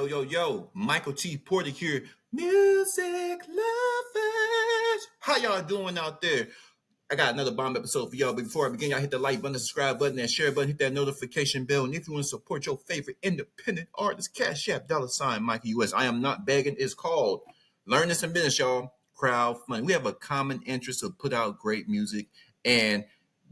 Yo, Michael T. Porter here. Music lovers. How y'all doing out there? I got another bomb episode for y'all. But before I begin, y'all hit the like button, the subscribe button, and share button. Hit that notification bell. And if you want to support your favorite independent artist, Cash App, $ Mikey US. I am not begging. It's called Learning Some Business, y'all. Crowdfunding. We have a common interest to put out great music and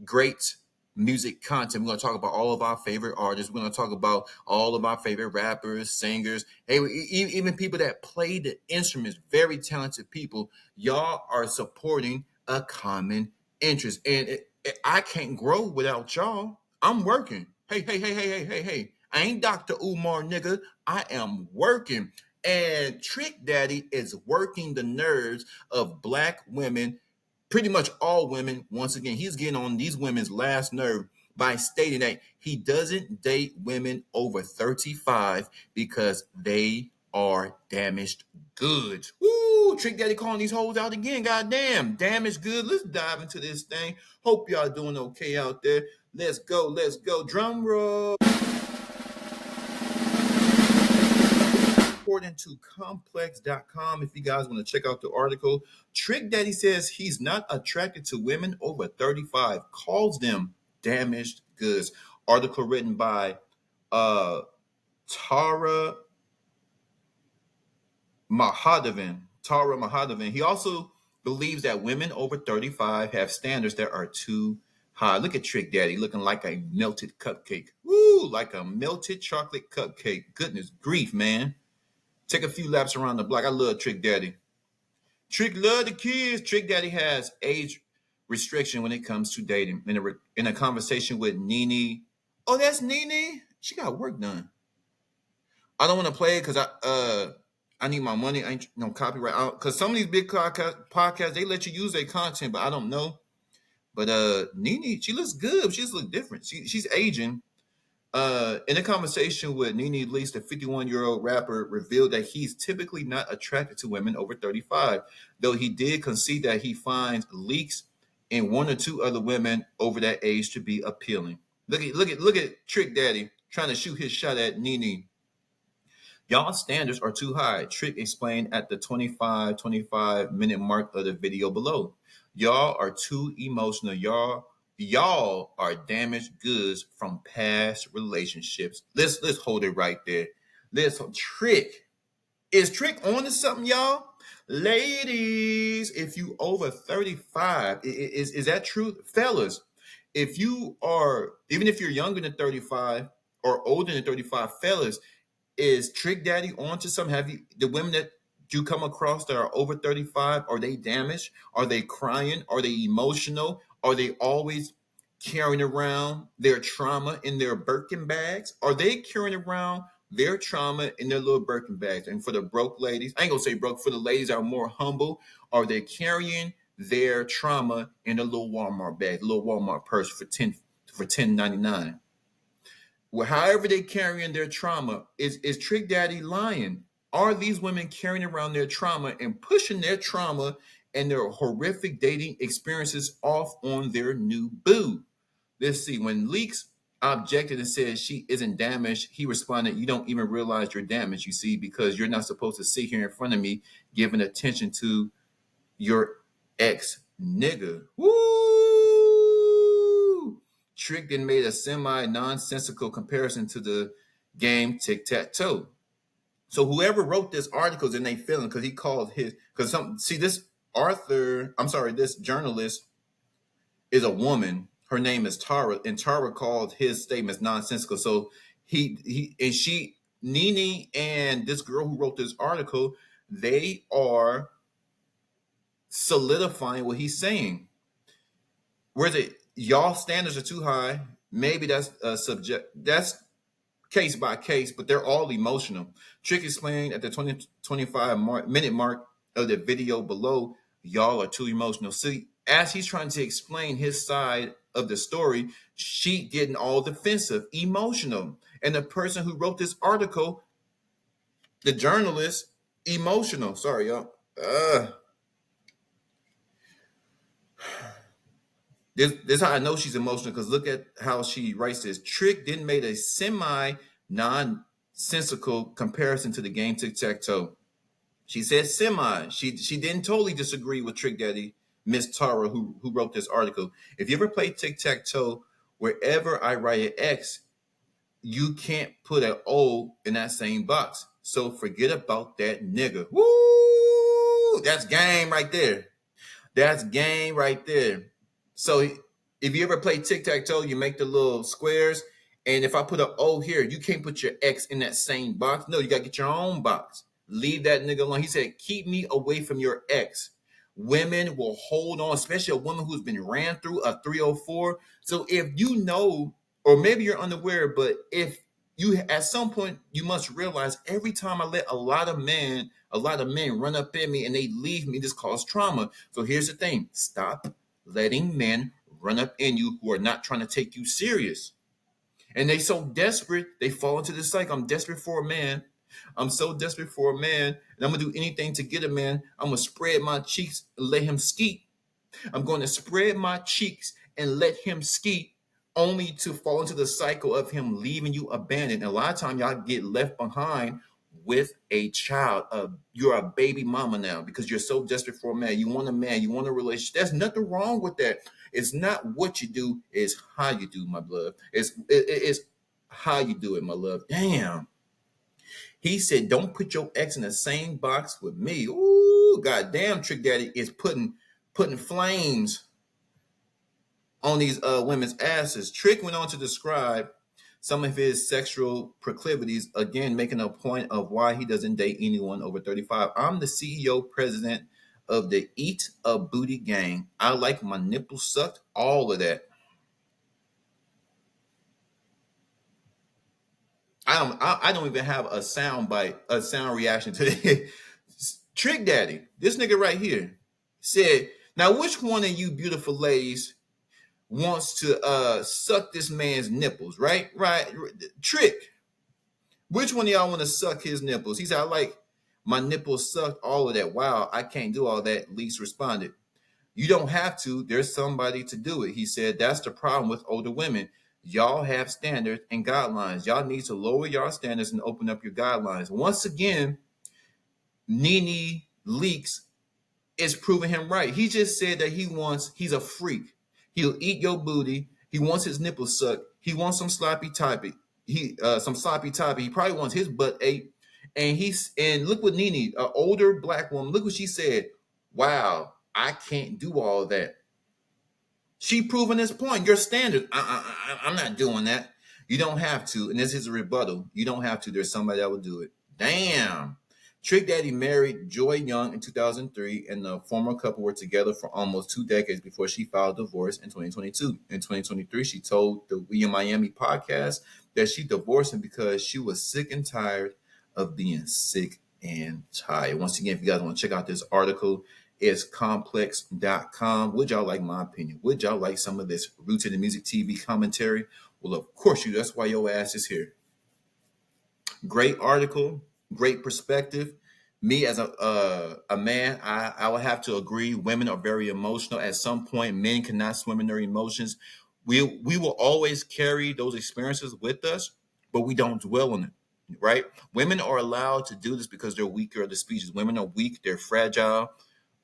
great music content. We're going to talk about all of our favorite artists. We're going to talk about all of our favorite rappers, singers, hey, even people that play the instruments, very talented people. Y'all are supporting a common interest. And I can't grow without y'all. I'm working. Hey. I ain't Dr. Umar, nigga. I am working. And Trick Daddy is working the nerves of Black women, pretty much all women. Once again, he's getting on these women's last nerve by stating that he doesn't date women over 35 because they are damaged goods. Woo! Trick Daddy calling these hoes out again. Goddamn, damaged good. Let's dive into this thing. Hope y'all doing okay out there. Let's go. Drum roll. According to complex.com, if you guys want to check out the article, Trick Daddy says he's not attracted to women over 35, calls them damaged goods. Article written by Tara Mahadevan. He also believes that women over 35 have standards that are too high. Look at Trick Daddy looking like a melted cupcake. Woo, like a melted chocolate cupcake. Goodness grief, man. Take a few laps around the block. I love Trick Daddy. Trick love the kids. Trick Daddy has age restriction when it comes to dating. In a conversation with Nene. Oh, that's Nene. She got work done. I don't want to play it because I need my money. I ain't no copyright. Because some of these big podcasts, they let you use their content, but I don't know. But Nene, she looks good. She just looks different. She's aging. In a conversation with Nene Leakes, the 51-year-old rapper revealed that he's typically not attracted to women over 35, though he did concede that he finds Leakes and one or two other women over that age to be appealing. Look at Trick Daddy trying to shoot his shot at Nene. Y'all standards are too high, Trick explained at the 25-minute mark of the video below. Y'all are too emotional. Y'all are damaged goods from past relationships. Let's hold it right there. Trick. Is Trick on to something, y'all? Ladies, if you over 35, is that true? Fellas, if you are, even if you're younger than 35 or older than 35, fellas, is Trick Daddy on to something? Have you, the women that you come across that are over 35, are they damaged? Are they crying? Are they emotional? Are they always carrying around their trauma in their Birkin bags? Are they carrying around their trauma in their little Birkin bags? And for the broke ladies, I ain't gonna say broke, for the ladies that are more humble, are they carrying their trauma in a little Walmart bag, a little Walmart purse for $10.99? Well, however they carrying their trauma, is Trick Daddy lying? Are these women carrying around their trauma and pushing their trauma and their horrific dating experiences off on their new boo? Let's see. When Leakes objected and said she isn't damaged, he responded, "You don't even realize you're damaged, you see, because you're not supposed to sit here in front of me giving attention to your ex nigga." Woo! Trick then made a semi-nonsensical comparison to the game tic-tac-toe. So whoever wrote this article is in their feeling because he called this journalist is a woman. Her name is Tara, and Tara called his statements nonsensical. So Nene and this girl who wrote this article, they are solidifying what he's saying. Whereas y'all standards are too high. Maybe that's a subject. That's case by case, but they're all emotional. Trick explained at the 25-minute mark of the video below, y'all are too emotional. See, as he's trying to explain his side of the story, she getting all defensive, emotional. And the person who wrote this article, the journalist, emotional. Sorry, y'all. This is how I know she's emotional, because look at how she writes this. Trick then made a sensical comparison to the game tic-tac-toe. She said semi. She didn't totally disagree with Trick Daddy, Miss Tara, who wrote this article. If you ever play tic-tac-toe, wherever I write an X, you can't put an O in that same box. So forget about that nigga. Woo! That's game right there. That's game right there. So if you ever play tic-tac-toe, you make the little squares. And if I put an O here, you can't put your X in that same box. No, you got to get your own box. Leave that nigga alone. He said, keep me away from your X. Women will hold on, especially a woman who's been ran through a 304. So if you know, or maybe you're unaware, but if you at some point you must realize every time I let a lot of men run up in me and they leave me, this causes trauma. So here's the thing: stop letting men run up in you who are not trying to take you serious. And they so desperate, they fall into this cycle. I'm desperate for a man. I'm so desperate for a man, and I'm gonna do anything to get a man. I'm gonna spread my cheeks and let him skeet. I'm going to spread my cheeks and let him skeet, only to fall into the cycle of him leaving you abandoned. And a lot of times y'all get left behind with a child. You're a baby mama now because you're so desperate for a man. You want a man, you want a relationship. There's nothing wrong with that. It's not what you do, it's how you do, my love. It's how you do it, my love. Damn. He said, don't put your ex in the same box with me. Ooh, goddamn, Trick Daddy is putting flames on these women's asses. Trick went on to describe some of his sexual proclivities, again, making a point of why he doesn't date anyone over 35. I'm the CEO president of the Eat a Booty Gang. I like my nipples sucked, all of that. I don't even have a sound bite, a sound reaction to it. Trick Daddy, this nigga right here, said, now which one of you beautiful ladies wants to suck this man's nipples, right? Right. Trick. Which one of y'all want to suck his nipples? He said, I like my nipples sucked, all of that. Wow, I can't do all that. Least responded. You don't have to. There's somebody to do it. He said, that's the problem with older women. Y'all have standards and guidelines. Y'all need to lower your standards and open up your guidelines. Once again, Nene Leaks is proving him right. He just said that he's a freak. He'll eat your booty. He wants his nipples sucked. He wants some sloppy toppy. Some sloppy toppy. He probably wants his butt ate. And look what Nene, an older black woman, look what she said. Wow, I can't do all that. She proving his point. Your standard. I'm not doing that. You don't have to. And this is a rebuttal. You don't have to. There's somebody that will do it. Damn. Trick Daddy married Joy Young in 2003, and the former couple were together for almost 2 decades before she filed divorce in 2022. In 2023, she told the We in Miami podcast that she divorced him because she was sick and tired of being sick and tired. Once again, if you guys want to check out this article, it's complex.com. Would y'all like my opinion? Would y'all like some of this Rooted in Music TV commentary? Well, of course you. That's why your ass is here. Great article, great perspective. Me as a man, I would have to agree. Women are very emotional. At some point, men cannot swim in their emotions. We will always carry those experiences with us, but we don't dwell on it. Right? Women are allowed to do this because they're weaker of the species. Women are weak. They're fragile.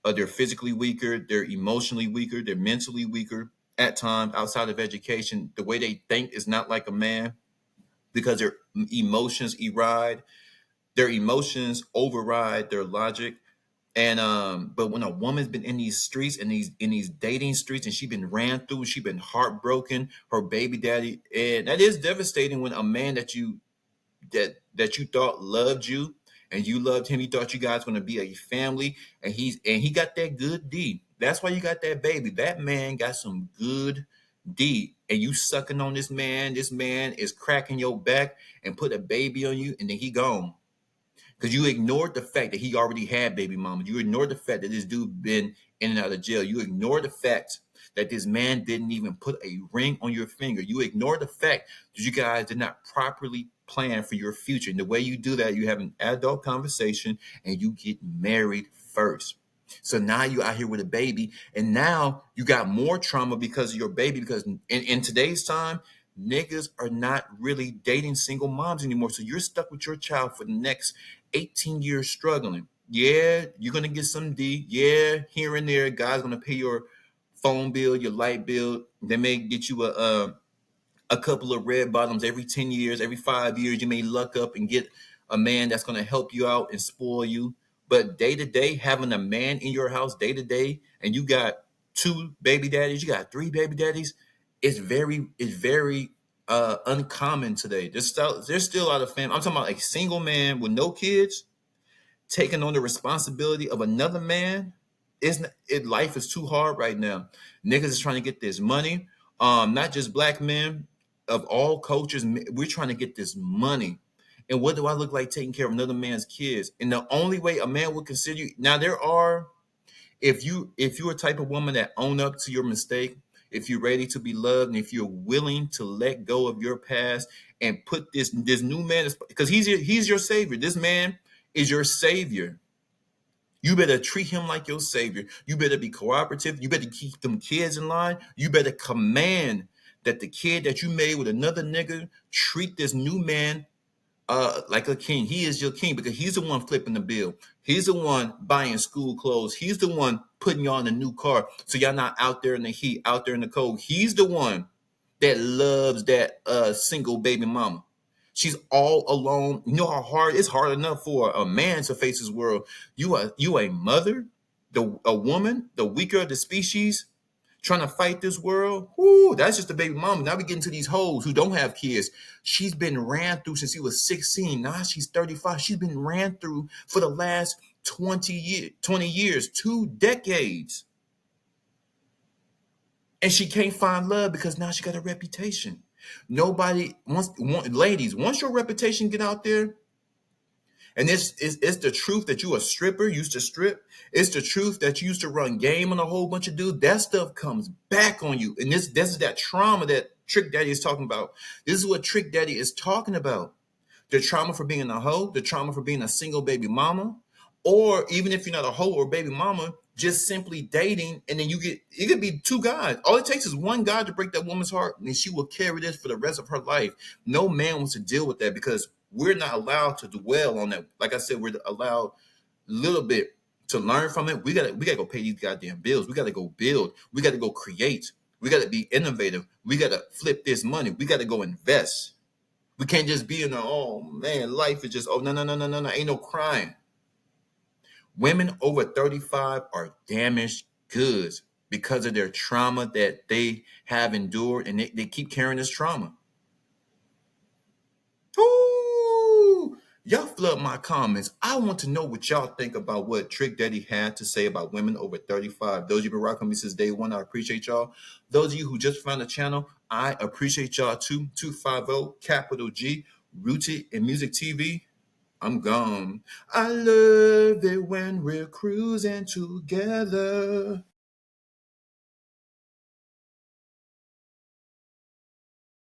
They're physically weaker. They're emotionally weaker. They're mentally weaker. At times, outside of education, the way they think is not like a man because their emotions override their logic. And but when a woman's been in these streets and these dating streets and she's been ran through, she's been heartbroken, her baby daddy, and that is devastating when a man that you thought loved you and you loved him, you thought you guys were gonna be a family, and he got that good D. That's why you got that baby. That man got some good D, and you sucking on this man. This man is cracking your back and put a baby on you, and then he gone. Because you ignored the fact that he already had baby mama. You ignored the fact that this dude been in and out of jail. You ignored the fact that this man didn't even put a ring on your finger. You ignored the fact that you guys did not properly plan for your future. And the way you do that, you have an adult conversation and you get married first. So now you out here with a baby, and now you got more trauma because of your baby. Because in today's time, niggas are not really dating single moms anymore. So you're stuck with your child for the next 18 years struggling. Yeah, you're gonna get some D. Yeah, here and there, God's gonna pay your phone bill, your light bill. They may get you a couple of red bottoms every 10 years, every 5 years. You may luck up and get a man that's gonna help you out and spoil you. But day to day, having a man in your house day to day, and you got two baby daddies, you got three baby daddies, it's very uncommon today. There's still a lot of fam. I'm talking about a single man with no kids taking on the responsibility of another man. Life is too hard right now. Niggas is trying to get this money. Not just black men of all cultures. We're trying to get this money. And what do I look like taking care of another man's kids? And the only way a man would consider you now, there are, if you're a type of woman that own up to your mistake, if you're ready to be loved, and if you're willing to let go of your past and put this new man, because he's your savior. This man is your savior. You better treat him like your savior. You better be cooperative. You better keep them kids in line. You better command that the kid that you made with another nigga treat this new man like a king. He is your king because he's the one flipping the bill. He's the one buying school clothes. He's the one putting you on a new car so y'all not out there in the heat, out there in the cold. He's the one that loves that single baby mama. She's all alone. You know how hard it's hard enough for a man to face his world. You a mother, a woman, the weaker of the species, trying to fight this world. Whoo, that's just the baby mama. Now we get into these hoes who don't have kids. She's been ran through since she was 16. Now she's 35. She's been ran through for the last 20 years, 2 decades. And she can't find love because now she got a reputation. Nobody ladies, once your reputation get out there, and it's the truth that you a stripper, used to strip. It's the truth that you used to run game on a whole bunch of dudes. That stuff comes back on you. And this is that trauma that Trick Daddy is talking about. This is what Trick Daddy is talking about. The trauma for being a hoe, the trauma for being a single baby mama, or even if you're not a hoe or baby mama, just simply dating, and then it could be two guys. All it takes is one guy to break that woman's heart, and she will carry this for the rest of her life. No man wants to deal with that because we're not allowed to dwell on that. Like I said, we're allowed a little bit to learn from it. We gotta go pay these goddamn bills. We gotta go build. We gotta go create. We gotta be innovative. We gotta flip this money. We gotta go invest. We can't just be in the, oh man, life is just, oh no, no, no, no, no, no, ain't no crying. Women over 35 are damaged goods because of their trauma that they have endured, and they keep carrying this trauma. Ooh, y'all flood my comments. I want to know what y'all think about what Trick Daddy had to say about women over 35. Those of you who've been rocking me since day one, I appreciate y'all. Those of you who just found the channel, I appreciate y'all too. 250 capital G, Rooted in Music TV. I'm gone. I love it when we're cruising together.